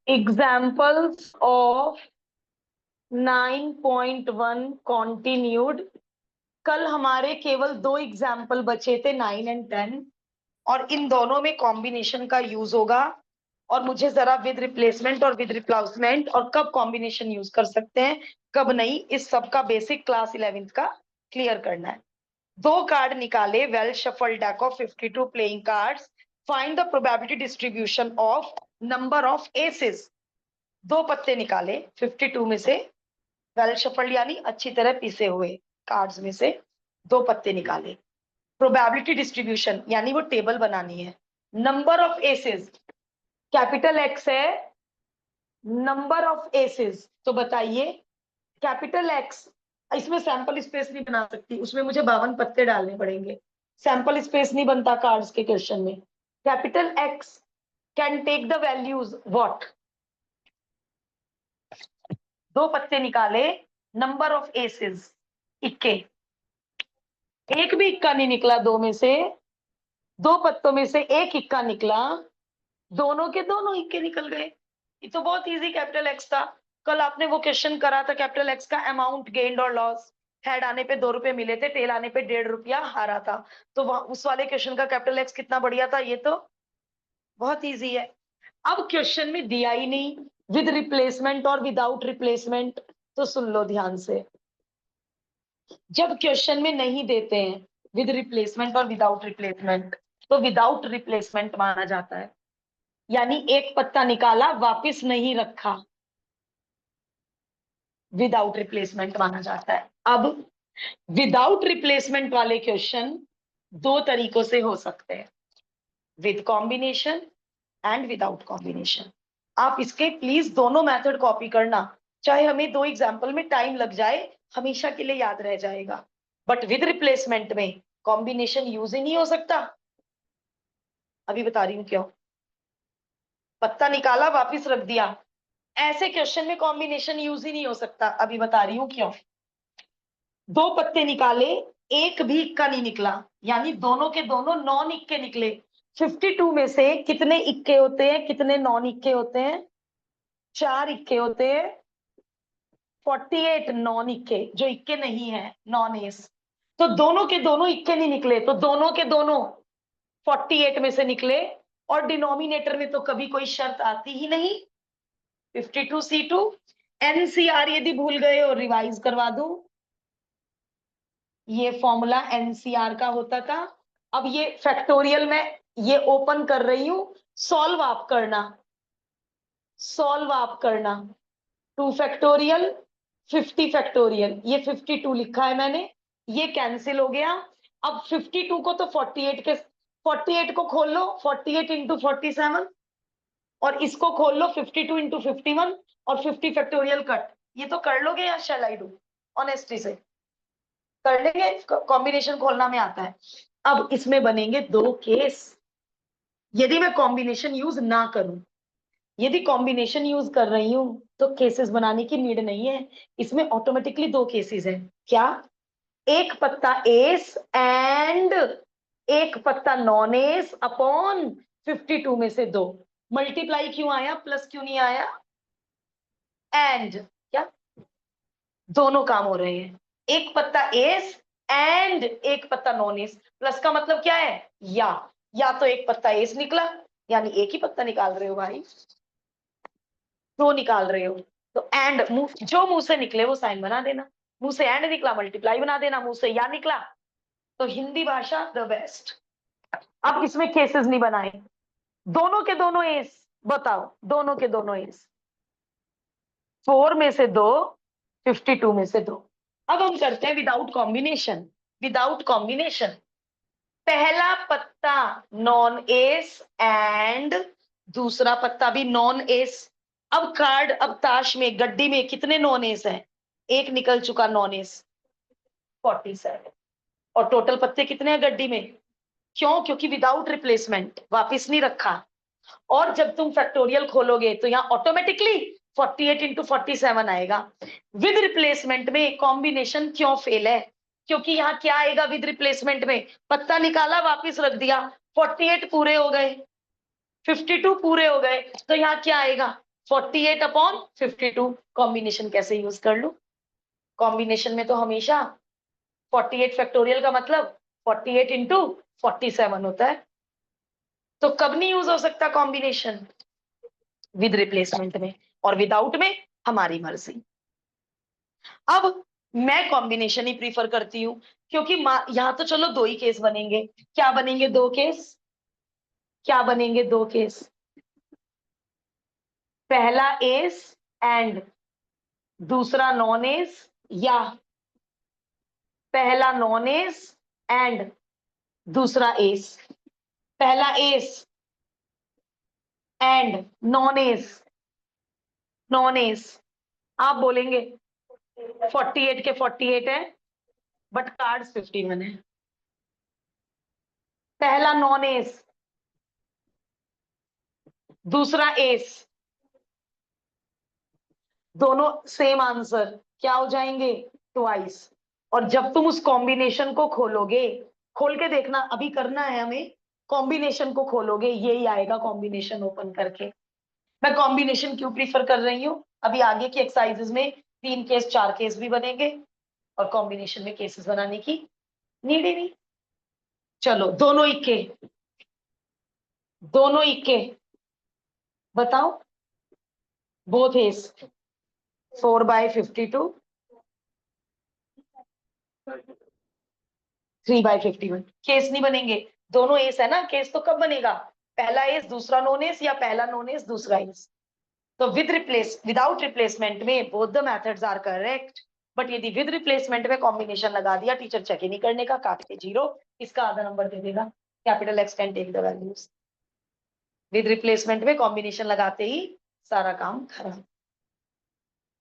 Examples of 9.1 continued. कल हमारे केवल 2 एग्जाम्पल बचे थे, 9 एंड 10, और इन दोनों में कॉम्बिनेशन का यूज होगा। और मुझे जरा विद रिप्लेसमेंट और विद रिप्लेसमेंट और कब कॉम्बिनेशन यूज कर सकते हैं कब नहीं, इस सब का बेसिक क्लास 11th का क्लियर करना है। 2 कार्ड निकाले, well shuffle deck of 52 playing cards, find the probability distribution of number of aces. 2 पत्ते निकाले 52 में से, वेल शफल्ड यानी अच्छी तरह पीसे हुए कार्ड्स में से 2 पत्ते निकाले। प्रोबेबिलिटी डिस्ट्रीब्यूशन यानी वो टेबल बनानी है। Number of aces, capital X है नंबर ऑफ एसेस, तो बताइए कैपिटल एक्स, इसमें सैंपल स्पेस नहीं बना सकती, उसमें मुझे 52 पत्ते डालने पड़ेंगे, सैंपल स्पेस नहीं बनता कार्ड्स के क्वेश्चन में। Capital X can take the values what. 2 पत्ते निकाले, नंबर ऑफ एसेस इक्के, एक भी इक्का नहीं निकला, 2 में से 2 पत्तों में से एक इक्का निकला, दोनों के दोनों इक्के निकल गए। ये तो बहुत इजी कैपिटल एक्स था। कल आपने वो क्वेश्चन करा था कैपिटल एक्स का अमाउंट गेन्ड और लॉस, हेड आने पे 2 रुपए मिले थे, टेल आने पे 1.5 रुपया हारा था। तो उस वाले क्वेश्चन का कैपिटल एक्स कितना बढ़िया था, ये तो बहुत इजी है। अब क्वेश्चन में दिया ही नहीं विद रिप्लेसमेंट और विदाउट रिप्लेसमेंट, तो सुन लो ध्यान से। जब क्वेश्चन में नहीं देते हैं विद रिप्लेसमेंट और विदाउट रिप्लेसमेंट, तो विदाउट रिप्लेसमेंट माना जाता है, यानी एक पत्ता निकाला वापस नहीं रखा, विदाउट रिप्लेसमेंट माना जाता है। अब विदाउट रिप्लेसमेंट वाले क्वेश्चन 2 तरीकों से हो सकते हैं, with combination and without combination. आप इसके प्लीज दोनों मेथड कॉपी करना, चाहे हमें 2 एग्जाम्पल में टाइम लग जाए, हमेशा के लिए याद रह जाएगा। बट विद रिप्लेसमेंट में कॉम्बिनेशन यूज ही नहीं हो सकता। अभी बता रही हूं क्यों। पत्ता निकाला वापस रख दिया, ऐसे क्वेश्चन में कॉम्बिनेशन यूज ही नहीं हो सकता। अभी बता रही हूं क्यों। 2 पत्ते निकाले, एक भी इक्का नहीं निकला, यानी दोनों के दोनों नॉन इक्के निकले। 52 में से कितने इक्के होते हैं, कितने नॉन इक्के होते हैं? 4 इक्के होते हैं। 48 नॉन इक्के, जो इक्के नहीं है, नॉन एस। तो दोनों के दोनों इक्के नहीं निकले, तो दोनों के दोनों 48 में से निकले। और डिनोमिनेटर में तो कभी कोई शर्त आती ही नहीं। 52C2 एनसीआर यदि भूल गए और रिवाइज करवा दूं, ये फॉर्मूला एनसीआर का होता था। अब ये फैक्टोरियल में ये ओपन कर रही हूं, सॉल्व आप करना, सॉल्व आप करना। 2 फैक्टोरियल 50 फैक्टोरियल, ये 52 लिखा है मैंने, ये कैंसिल हो गया। अब 52 को तो 48 को खोल लो, 48 इंटू 47, और इसको खोल लो 52 इंटू 51, और 50 फैक्टोरियल कट। ये तो कर लोगे या शैल आई डू? ऑनेस्टी से कर लेंगे, कॉम्बिनेशन खोलना में आता है। अब इसमें बनेंगे 2 केस यदि मैं कॉम्बिनेशन यूज ना करूं। यदि कॉम्बिनेशन यूज कर रही हूं तो केसेस बनाने की नीड नहीं है, इसमें ऑटोमेटिकली 2 केसेस है। क्या? एक पत्ता एस एंड एक पत्ता नॉन एस अपॉन 52 में से 2। मल्टीप्लाई क्यों आया, प्लस क्यों नहीं आया? एंड, क्या दोनों काम हो रहे हैं, एक पत्ता एस एंड एक पत्ता नॉन एस। प्लस का मतलब क्या है? या तो एक पत्ता एस निकला, यानी एक ही पत्ता निकाल रहे हो भाई, 2 निकाल रहे हो, तो एंड जो मुंह से निकले वो साइन बना देना। मुंह से एंड निकला मल्टीप्लाई बना देना, मुंह से या निकला तो हिंदी भाषा द बेस्ट। अब इसमें केसेस नहीं बनाए, दोनों के दोनों एस, बताओ दोनों के दोनों एस, 4 में से 2, 52 में से 2। अब हम करते हैं विदाउट कॉम्बिनेशन। विदाउट कॉम्बिनेशन, पहला पत्ता नॉन एस एंड दूसरा पत्ता भी नॉन एस। अब कार्ड, अब ताश में गड्डी में कितने नॉन एस हैं? एक निकल चुका नॉन एस, 47। और टोटल पत्ते कितने हैं गड्डी में? क्यों? क्योंकि विदाउट रिप्लेसमेंट, वापिस नहीं रखा। और जब तुम फैक्टोरियल खोलोगे तो यहाँ ऑटोमेटिकली 48 इंटू 47 आएगा। विद रिप्लेसमेंट में कॉम्बिनेशन क्यों फेल है? क्योंकि यहाँ क्या आएगा विद रिप्लेसमेंट में? पत्ता निकाला वापिस रख दिया, 48 पूरे हो गए, 52 पूरे हो गए, तो यहाँ क्या आएगा? 48 अपॉन 52। कॉम्बिनेशन कैसे यूज कर लू? कॉम्बिनेशन में तो हमेशा 48 फैक्टोरियल का मतलब 48 इंटू 47 होता है। तो कब नहीं यूज हो सकता कॉम्बिनेशन? विद रिप्लेसमेंट में, और विदाउट में हमारी मर्जी। अब मैं कॉम्बिनेशन ही प्रीफर करती हूं, क्योंकि यहां तो चलो दो ही केस बनेंगे। क्या बनेंगे दो केस? क्या बनेंगे दो केस? पहला एस एंड दूसरा नॉन एस, या पहला नॉन एस एंड दूसरा एस। पहला S and non S, non S. आप बोलेंगे 48 के 48 है, बट कार्ड्स 51 है। पहला नॉन एस, दूसरा एस, दोनों सेम आंसर क्या हो जाएंगे? ट्वाइस। और जब तुम उस कॉम्बिनेशन को खोलोगे, खोल के देखना, अभी करना है हमें, कॉम्बिनेशन को खोलोगे यही आएगा कॉम्बिनेशन ओपन करके। मैं कॉम्बिनेशन क्यों प्रीफर कर रही हूँ? अभी आगे की एक्सरसाइजेस में 3 केस 4 केस भी बनेंगे, और कॉम्बिनेशन में केसेस बनाने की नीड ही नहीं। चलो दोनों इक्के, दोनों इक्के बताओ। Both S 4/52, 3/51। केस नहीं बनेंगे, दोनों एस है ना। केस तो कब बनेगा? पहला एस दूसरा नॉन एस, या पहला नॉन एस दूसरा एस। तो विदाउट रिप्लेसमेंट में both the methods are correct. But यदि विद रिप्लेसमेंट में कॉम्बिनेशन लगा दिया, टीचर चेक ही नहीं करने का, काट के 0, इसका आधा नंबर दे देगा। Capital X can take the values. With replacement में कॉम्बिनेशन लगाते ही सारा काम खराब।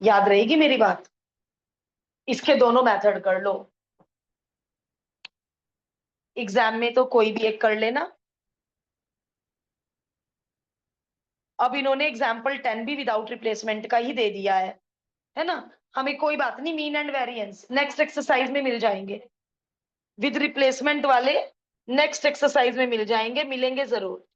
याद रहेगी मेरी बात? इसके दोनों मेथड कर लो। एग्जाम में तो कोई भी एक कर लेना। अब इन्होंने एग्जाम्पल 10 भी विदाउट रिप्लेसमेंट का ही दे दिया है ना। हमें कोई बात नहीं, mean and variance next exercise में मिल जाएंगे। विद रिप्लेसमेंट वाले नेक्स्ट एक्सरसाइज में मिल जाएंगे, मिलेंगे जरूर।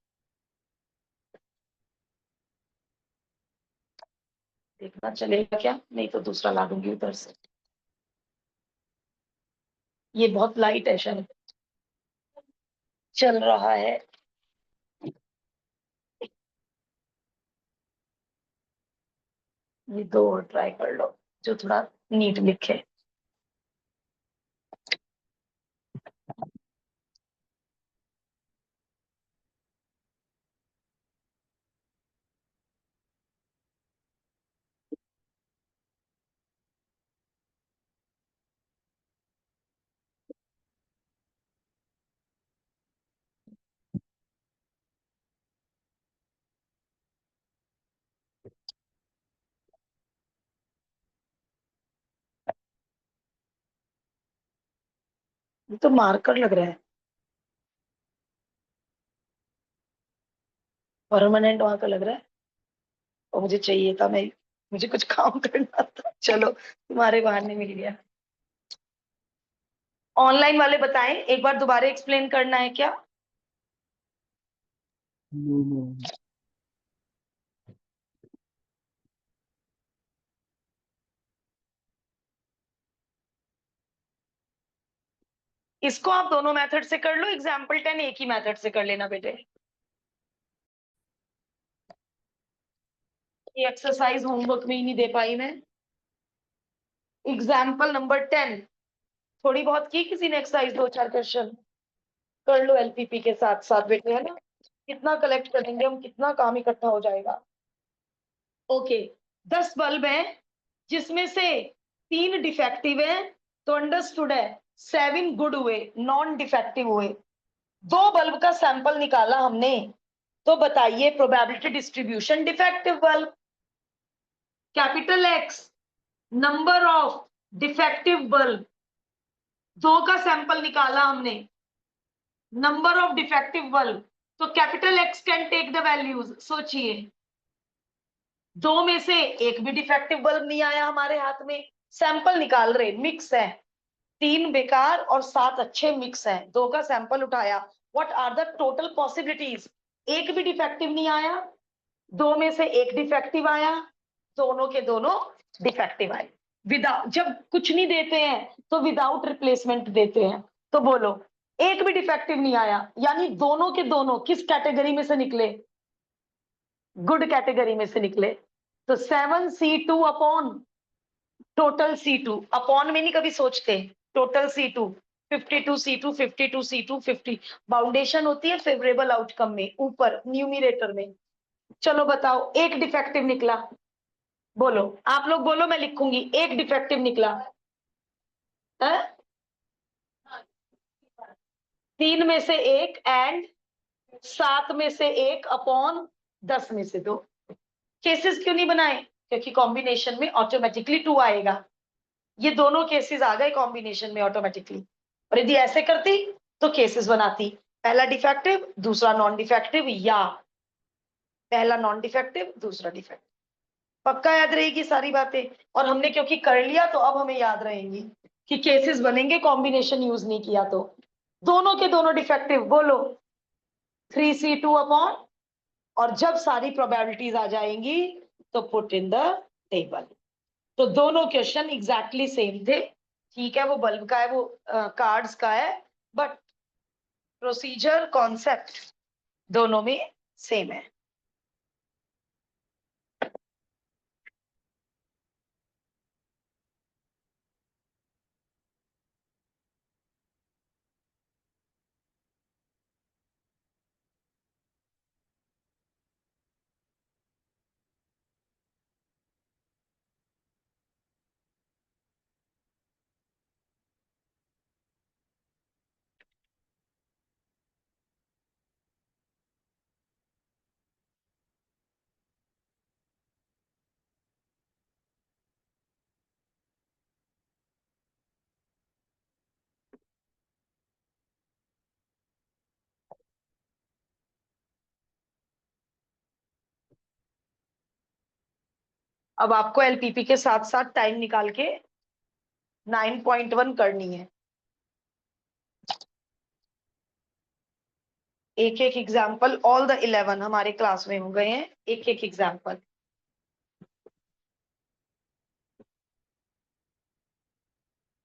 देखना चलेगा क्या? नहीं तो दूसरा ला दूंगी उधर से। ये बहुत लाइट है शायद, चल रहा है। ये दो और ट्राई कर लो, जो थोड़ा नीट लिखे। ये तो मार्कर लग रहा है, परमानेंट वहां का लग रहा है। और मुझे चाहिए था, मैं मुझे कुछ काम करना था। चलो तुम्हारे बहाने मिल गया। ऑनलाइन वाले बताएं, एक बार दोबारा एक्सप्लेन करना है क्या? इसको आप दोनों मेथड से कर लो, एग्जाम्पल 10 एक ही मेथड से कर लेना बेटे। ये एक्सरसाइज होमवर्क में ही नहीं दे पाई मैं। एग्जाम्पल नंबर 10 थोड़ी बहुत की किसी ने एक्सरसाइज, 2 4 क्वेश्चन कर लो एलपीपी के साथ साथ बेटे, है ना। कितना कलेक्ट करेंगे हम, कितना काम इकट्ठा हो जाएगा। ओके, 10 बल्ब हैं जिसमें से 3 डिफेक्टिव है, तो अंडरस्टूड है 7 गुड हुए, नॉन डिफेक्टिव हुए। 2 बल्ब का सैंपल निकाला हमने, तो बताइए probability distribution defective bulb. Capital X number of defective bulb, 2 का सैंपल निकाला हमने, नंबर ऑफ डिफेक्टिव बल्ब, तो capital X can take the values. सोचिए, 2 में से एक भी डिफेक्टिव बल्ब नहीं आया हमारे हाथ में, सैंपल निकाल रहे, मिक्स है, 3 बेकार और 7 अच्छे मिक्स हैं, 2 का सैंपल उठाया, what are the total possibilities? एक भी डिफेक्टिव नहीं आया, दो में से एक डिफेक्टिव आया, दोनों के दोनों डिफेक्टिव आए। विदाउट, जब कुछ नहीं देते हैं तो विदाउट रिप्लेसमेंट देते हैं। तो बोलो एक भी डिफेक्टिव नहीं आया, यानी दोनों के दोनों किस कैटेगरी में से निकले? गुड कैटेगरी में से निकले। तो 7C2 upon total C2, upon में नहीं कभी सोचते, टोटल C2 52C2 52C2 50, बाउंडेशन होती है फेवरेबल आउटकम में ऊपर न्यूमिरेटर में। चलो बताओ एक डिफेक्टिव निकला, बोलो आप लोग बोलो, मैं लिखूंगी, एक डिफेक्टिव निकला है? 3 में से एक एंड 7 में से एक अपॉन 10 में से 2। केसेस क्यों नहीं बनाए? क्योंकि कॉम्बिनेशन में ऑटोमेटिकली 2 आएगा। ये दोनों केसेस आ गए कॉम्बिनेशन में ऑटोमेटिकली। और यदि ऐसे करती तो केसेस बनाती, पहला डिफेक्टिव दूसरा नॉन डिफेक्टिव, या पहला नॉन डिफेक्टिव दूसरा डिफेक्टिव। पक्का याद रहेगी सारी बातें। और हमने क्योंकि कर लिया तो अब हमें याद रहेंगी कि केसेस बनेंगे कॉम्बिनेशन यूज नहीं किया तो। दोनों के दोनों डिफेक्टिव, बोलो 3C2 अपॉन, और जब सारी प्रोबेबिलिटीज आ जाएंगी तो पुट इन द टेबल। तो दोनों क्वेश्चन एग्जैक्टली सेम थे। ठीक है, वो बल्ब का है, वो कार्ड्स का है, बट प्रोसीजर कॉन्सेप्ट दोनों में सेम है। अब आपको एलपीपी के साथ साथ टाइम निकाल के 9.1 करनी है। एक एक एग्जाम्पल, ऑल द 11 हमारे क्लास में हो गए हैं, एक एक एग्जाम्पल।